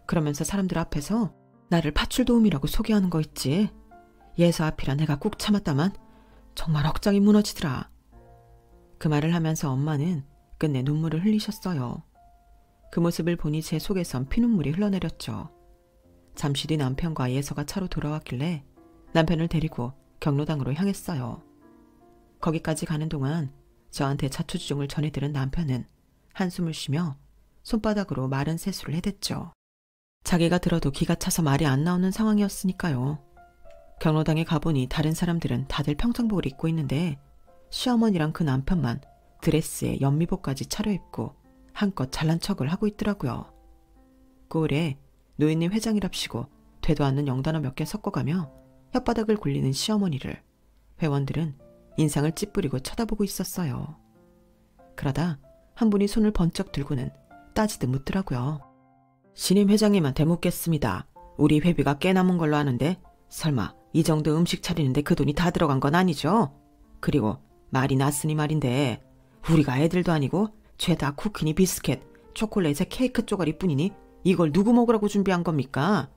그러면서 사람들 앞에서 나를 파출도우미라고 소개하는 거 있지. 예서 앞이라 내가 꾹 참았다만 정말 억장이 무너지더라. 그 말을 하면서 엄마는 끝내 눈물을 흘리셨어요. 그 모습을 보니 제 속에선 피눈물이 흘러내렸죠. 잠시 뒤 남편과 예서가 차로 돌아왔길래 남편을 데리고 경로당으로 향했어요. 거기까지 가는 동안 저한테 자초지종을 전해들은 남편은 한숨을 쉬며 손바닥으로 마른 세수를 해댔죠. 자기가 들어도 기가 차서 말이 안 나오는 상황이었으니까요. 경로당에 가보니 다른 사람들은 다들 평상복을 입고 있는데 시어머니랑 그 남편만 드레스에 연미복까지 차려입고 한껏 잘난 척을 하고 있더라고요. 꼴에 노인네 회장이랍시고 되도 않는 영단어 몇 개 섞어가며 혓바닥을 굴리는 시어머니를 회원들은 인상을 찌푸리고 쳐다보고 있었어요. 그러다 한 분이 손을 번쩍 들고는 따지듯 묻더라고요. 신임 회장님한테 묻겠습니다. 우리 회비가 꽤 남은 걸로 아는데 설마 이 정도 음식 차리는데 그 돈이 다 들어간 건 아니죠? 그리고 말이 났으니 말인데 우리가 애들도 아니고 죄다 쿠키니 비스켓, 초콜릿에 케이크 쪼가리뿐이니 이걸 누구 먹으라고 준비한 겁니까?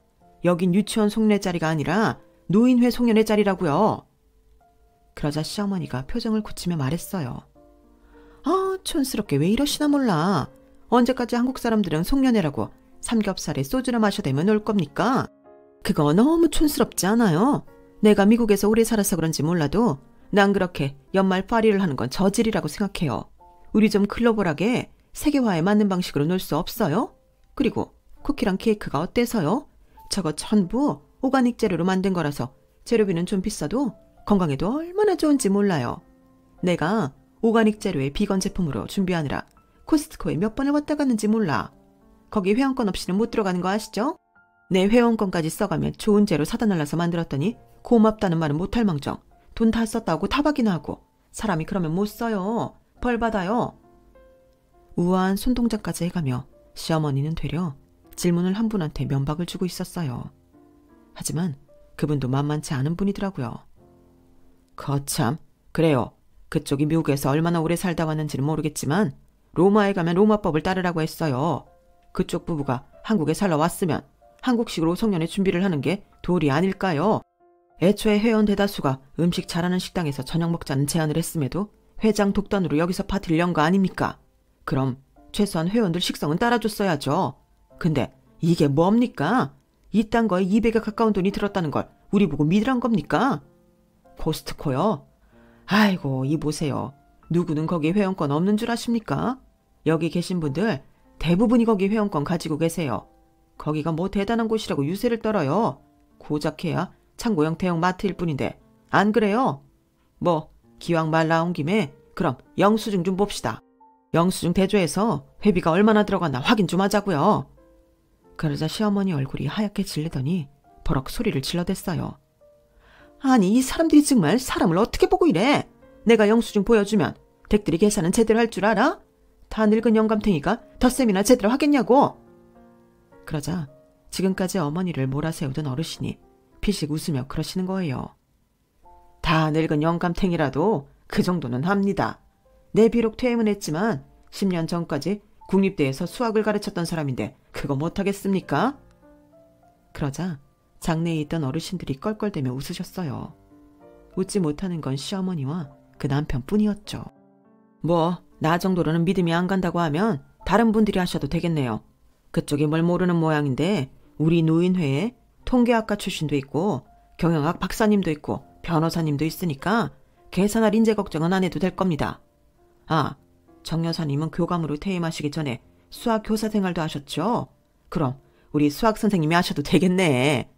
여긴 유치원 송년회 자리가 아니라 노인회 송년회 자리라고요. 그러자 시어머니가 표정을 굳히며 말했어요. 아, 촌스럽게 왜 이러시나 몰라. 언제까지 한국 사람들은 송년회라고 삼겹살에 소주나 마셔대면 올 겁니까? 그거 너무 촌스럽지 않아요? 내가 미국에서 오래 살아서 그런지 몰라도 난 그렇게 연말 파리를 하는 건 저질이라고 생각해요. 우리 좀 글로벌하게 세계화에 맞는 방식으로 놀 수 없어요? 그리고 쿠키랑 케이크가 어때서요? 저거 전부 오가닉 재료로 만든 거라서 재료비는 좀 비싸도 건강에도 얼마나 좋은지 몰라요. 내가 오가닉 재료의 비건 제품으로 준비하느라 코스트코에 몇 번을 왔다 갔는지 몰라. 거기 회원권 없이는 못 들어가는 거 아시죠? 내 회원권까지 써가며 좋은 재료 사다 날라서 만들었더니 고맙다는 말은 못할 망정 돈 다 썼다고 타박이나 하고 사람이 그러면 못 써요. 벌 받아요. 우아한 손동작까지 해가며 시어머니는 되려 질문을 한 분한테 면박을 주고 있었어요. 하지만 그분도 만만치 않은 분이더라고요. 거참, 그래요. 그쪽이 미국에서 얼마나 오래 살다 왔는지는 모르겠지만 로마에 가면 로마법을 따르라고 했어요. 그쪽 부부가 한국에 살러 왔으면 한국식으로 송년회 준비를 하는 게 도리 아닐까요? 애초에 회원 대다수가 음식 잘하는 식당에서 저녁 먹자는 제안을 했음에도 회장 독단으로 여기서 파티를 연 거 아닙니까? 그럼 최소한 회원들 식성은 따라줬어야죠. 근데 이게 뭡니까? 이딴 거에 200에 가까운 돈이 들었다는 걸 우리 보고 믿으란 겁니까? 코스트코요? 아이고, 이 보세요. 누구는 거기 회원권 없는 줄 아십니까? 여기 계신 분들 대부분이 거기 회원권 가지고 계세요. 거기가 뭐 대단한 곳이라고 유세를 떨어요. 고작해야 창고형 대형 마트일 뿐인데 안 그래요? 뭐 기왕 말 나온 김에 그럼 영수증 좀 봅시다. 영수증 대조해서 회비가 얼마나 들어갔나 확인 좀 하자고요. 그러자 시어머니 얼굴이 하얗게 질리더니 버럭 소리를 질러댔어요. 아니, 이 사람들이 정말 사람을 어떻게 보고 이래? 내가 영수증 보여주면 댁들이 계산은 제대로 할 줄 알아? 다 늙은 영감탱이가 덧셈이나 제대로 하겠냐고. 그러자 지금까지 어머니를 몰아세우던 어르신이 피식 웃으며 그러시는 거예요. 다 늙은 영감탱이라도 그 정도는 합니다. 내 비록 퇴임은 했지만 10년 전까지 국립대에서 수학을 가르쳤던 사람인데 그거 못하겠습니까? 그러자 장내에 있던 어르신들이 껄껄대며 웃으셨어요. 웃지 못하는 건 시어머니와 그 남편뿐이었죠. 뭐 나 정도로는 믿음이 안 간다고 하면 다른 분들이 하셔도 되겠네요. 그쪽이 뭘 모르는 모양인데 우리 노인회에 통계학과 출신도 있고 경영학 박사님도 있고 변호사님도 있으니까 계산할 인재 걱정은 안 해도 될 겁니다. 아, 정 여사님은 교감으로 퇴임하시기 전에 수학 교사 생활도 하셨죠? 그럼 우리 수학 선생님이 하셔도 되겠네.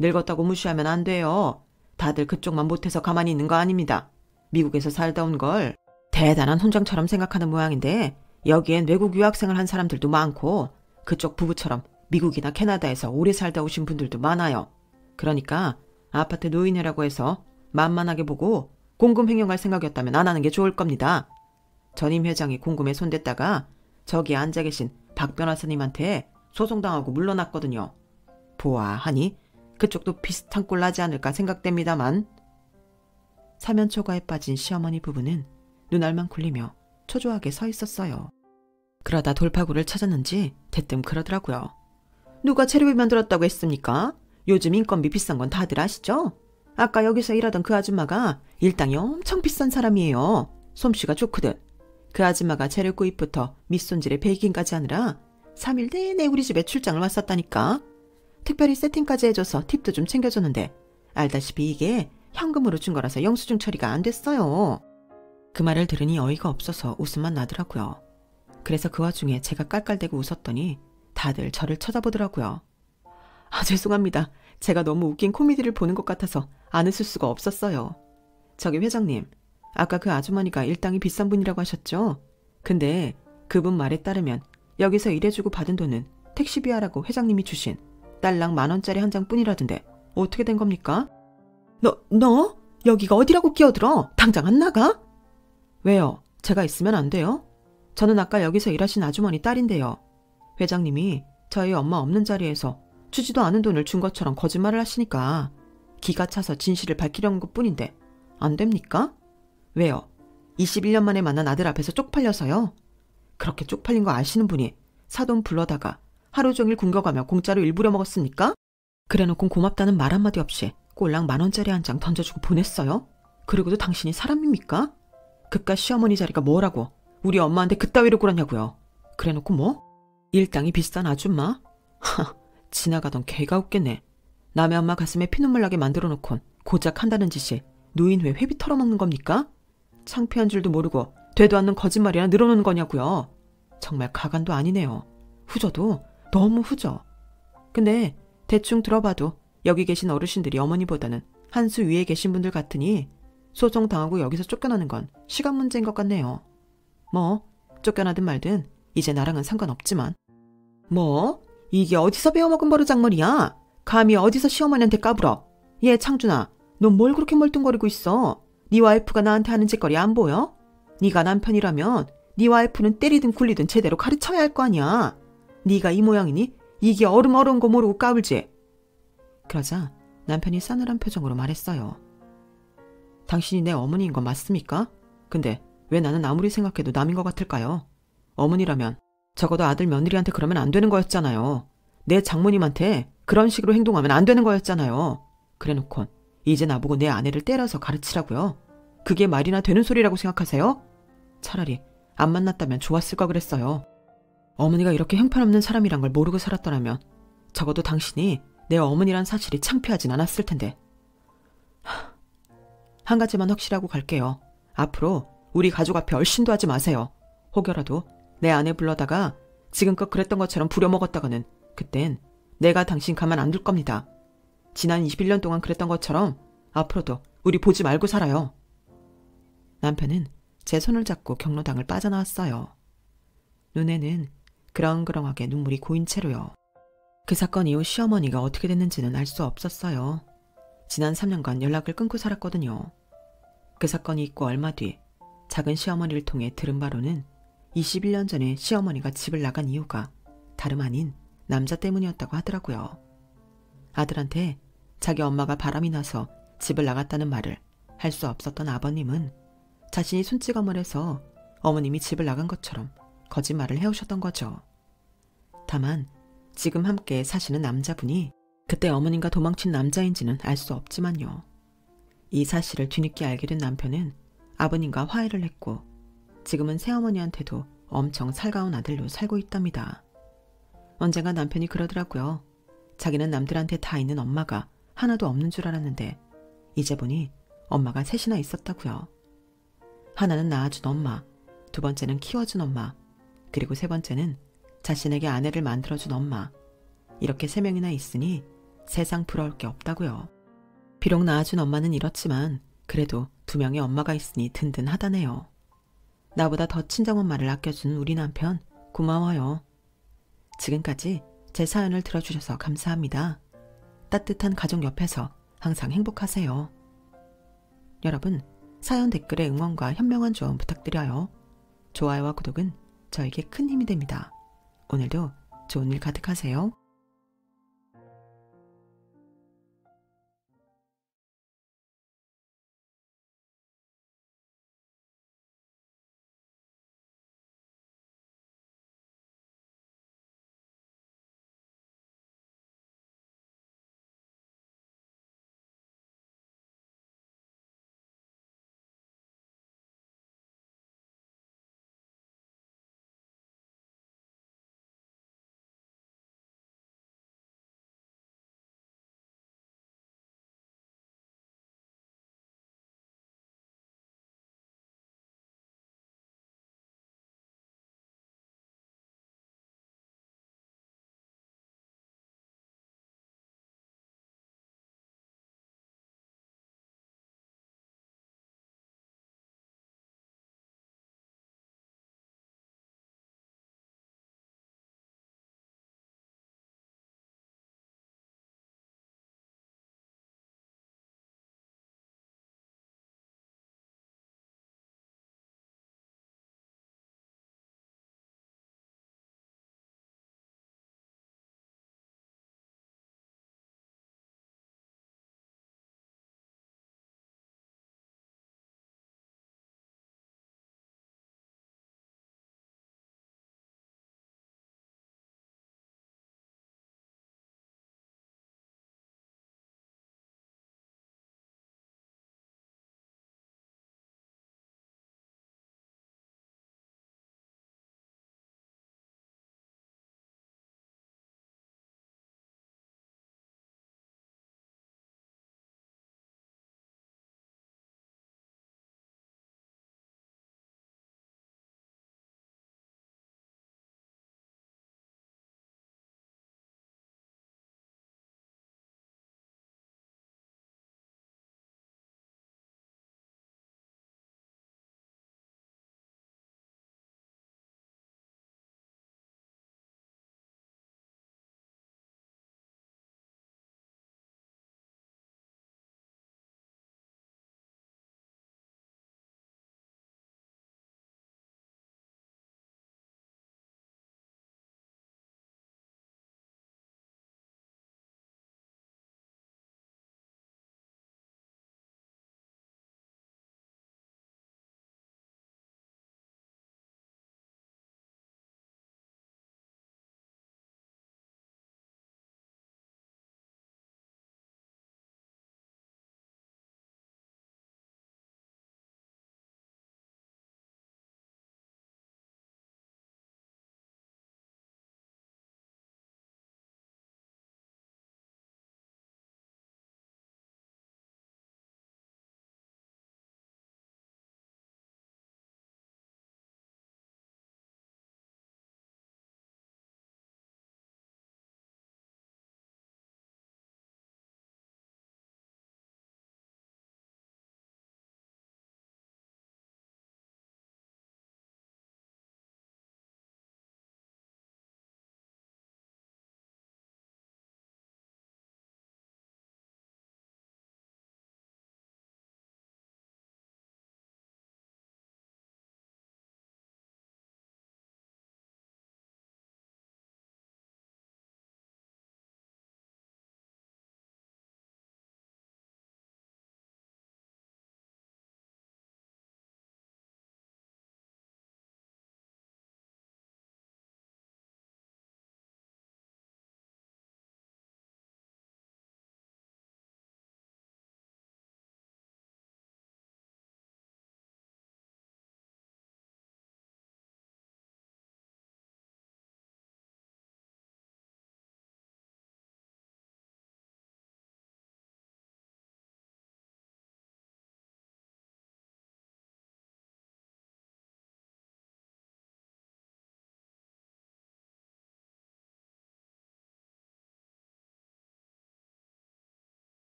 늙었다고 무시하면 안 돼요. 다들 그쪽만 못해서 가만히 있는 거 아닙니다. 미국에서 살다 온 걸 대단한 혼정처럼 생각하는 모양인데 여기엔 외국 유학생을 한 사람들도 많고 그쪽 부부처럼 미국이나 캐나다에서 오래 살다 오신 분들도 많아요. 그러니까 아파트 노인회라고 해서 만만하게 보고 공금 횡령할 생각이었다면 안 하는 게 좋을 겁니다. 전임 회장이 공금에 손댔다가 저기 앉아 계신 박 변호사님한테 소송당하고 물러났거든요. 보아하니 그쪽도 비슷한 꼴 나지 않을까 생각됩니다만. 사면 초가에 빠진 시어머니 부부는 눈알만 굴리며 초조하게 서 있었어요. 그러다 돌파구를 찾았는지 대뜸 그러더라고요. 누가 재료비 만들었다고 했습니까? 요즘 인건비 비싼 건 다들 아시죠? 아까 여기서 일하던 그 아줌마가 일당이 엄청 비싼 사람이에요. 솜씨가 좋거든. 그 아줌마가 재료 구입부터 밑손질에 베이킹까지 하느라 3일 내내 우리 집에 출장을 왔었다니까. 특별히 세팅까지 해줘서 팁도 좀 챙겨줬는데 알다시피 이게 현금으로 준 거라서 영수증 처리가 안 됐어요. 그 말을 들으니 어이가 없어서 웃음만 나더라고요. 그래서 그 와중에 제가 깔깔대고 웃었더니 다들 저를 쳐다보더라고요. 죄송합니다. 제가 너무 웃긴 코미디를 보는 것 같아서 안 웃을 수가 없었어요. 저기 회장님, 아까 그 아주머니가 일당이 비싼 분이라고 하셨죠? 근데 그분 말에 따르면 여기서 일해주고 받은 돈은 택시비하라고 회장님이 주신 딸랑 10,000원짜리 한 장뿐이라던데 어떻게 된 겁니까? 너? 여기가 어디라고 끼어들어? 당장 안 나가? 왜요? 제가 있으면 안 돼요? 저는 아까 여기서 일하신 아주머니 딸인데요. 회장님이 저희 엄마 없는 자리에서 주지도 않은 돈을 준 것처럼 거짓말을 하시니까 기가 차서 진실을 밝히려는 것뿐인데 안 됩니까? 왜요? 21년 만에 만난 아들 앞에서 쪽팔려서요? 그렇게 쪽팔린 거 아시는 분이 사돈 불러다가 하루 종일 굶겨가며 공짜로 일부려 먹었습니까? 그래놓고 고맙다는 말 한마디 없이 꼴랑 10,000원짜리 한 장 던져주고 보냈어요? 그리고도 당신이 사람입니까? 그깟 시어머니 자리가 뭐라고 우리 엄마한테 그따위로 굴었냐고요. 그래놓고 뭐? 일당이 비싼 아줌마? 지나가던 개가 웃겠네. 남의 엄마 가슴에 피눈물 나게 만들어놓곤 고작 한다는 짓이 노인회 회비 털어먹는 겁니까? 창피한 줄도 모르고 되도 않는 거짓말이나 늘어놓는 거냐고요. 정말 가관도 아니네요. 후져도 너무 후져. 근데 대충 들어봐도 여기 계신 어르신들이 어머니보다는 한 수 위에 계신 분들 같으니 소송당하고 여기서 쫓겨나는 건 시간 문제인 것 같네요. 뭐 쫓겨나든 말든 이제 나랑은 상관없지만. 뭐? 이게 어디서 배워먹은 버르장머리야? 감히 어디서 시어머니한테 까불어? 얘 창준아, 넌 뭘 그렇게 멀뚱거리고 있어? 네 와이프가 나한테 하는 짓거리 안 보여? 네가 남편이라면 네 와이프는 때리든 굴리든 제대로 가르쳐야 할 거 아니야. 네가 이 모양이니 이게 어려운 거 모르고 까불지? 그러자 남편이 싸늘한 표정으로 말했어요. 당신이 내 어머니인 건 맞습니까? 근데 왜 나는 아무리 생각해도 남인 것 같을까요? 어머니라면 적어도 아들 며느리한테 그러면 안 되는 거였잖아요. 내 장모님한테 그런 식으로 행동하면 안 되는 거였잖아요. 그래놓곤 이제 나보고 내 아내를 때려서 가르치라고요? 그게 말이나 되는 소리라고 생각하세요? 차라리 안 만났다면 좋았을 거 그랬어요. 어머니가 이렇게 형편없는 사람이란 걸 모르고 살았더라면 적어도 당신이 내 어머니란 사실이 창피하진 않았을 텐데. 한 가지만 확실하고 갈게요. 앞으로 우리 가족 앞에 얼씬도 하지 마세요. 혹여라도 내 아내 불러다가 지금껏 그랬던 것처럼 부려먹었다가는 그땐 내가 당신 가만 안 둘 겁니다. 지난 21년 동안 그랬던 것처럼 앞으로도 우리 보지 말고 살아요. 남편은 제 손을 잡고 경로당을 빠져나왔어요. 눈에는 그렁그렁하게 눈물이 고인 채로요. 그 사건 이후 시어머니가 어떻게 됐는지는 알 수 없었어요. 지난 3년간 연락을 끊고 살았거든요. 그 사건이 있고 얼마 뒤 작은 시어머니를 통해 들은 바로는 21년 전에 시어머니가 집을 나간 이유가 다름 아닌 남자 때문이었다고 하더라고요. 아들한테 자기 엄마가 바람이 나서 집을 나갔다는 말을 할 수 없었던 아버님은 자신이 손찌검을 해서 어머님이 집을 나간 것처럼 거짓말을 해오셨던 거죠. 다만 지금 함께 사시는 남자분이 그때 어머님과 도망친 남자인지는 알 수 없지만요. 이 사실을 뒤늦게 알게 된 남편은 아버님과 화해를 했고 지금은 새어머니한테도 엄청 살가운 아들로 살고 있답니다. 언젠가 남편이 그러더라고요. 자기는 남들한테 다 있는 엄마가 하나도 없는 줄 알았는데 이제 보니 엄마가 셋이나 있었다고요. 하나는 낳아준 엄마, 두 번째는 키워준 엄마, 그리고 세 번째는 자신에게 아내를 만들어준 엄마. 이렇게 3명이나 있으니 세상 부러울 게 없다고요. 비록 낳아준 엄마는 이렇지만 그래도 2명의 엄마가 있으니 든든하다네요. 나보다 더 친정엄마를 아껴주는 우리 남편 고마워요. 지금까지 제 사연을 들어주셔서 감사합니다. 따뜻한 가족 옆에서 항상 행복하세요. 여러분, 사연 댓글에 응원과 현명한 조언 부탁드려요. 좋아요와 구독은 저에게 큰 힘이 됩니다. 오늘도 좋은 일 가득하세요.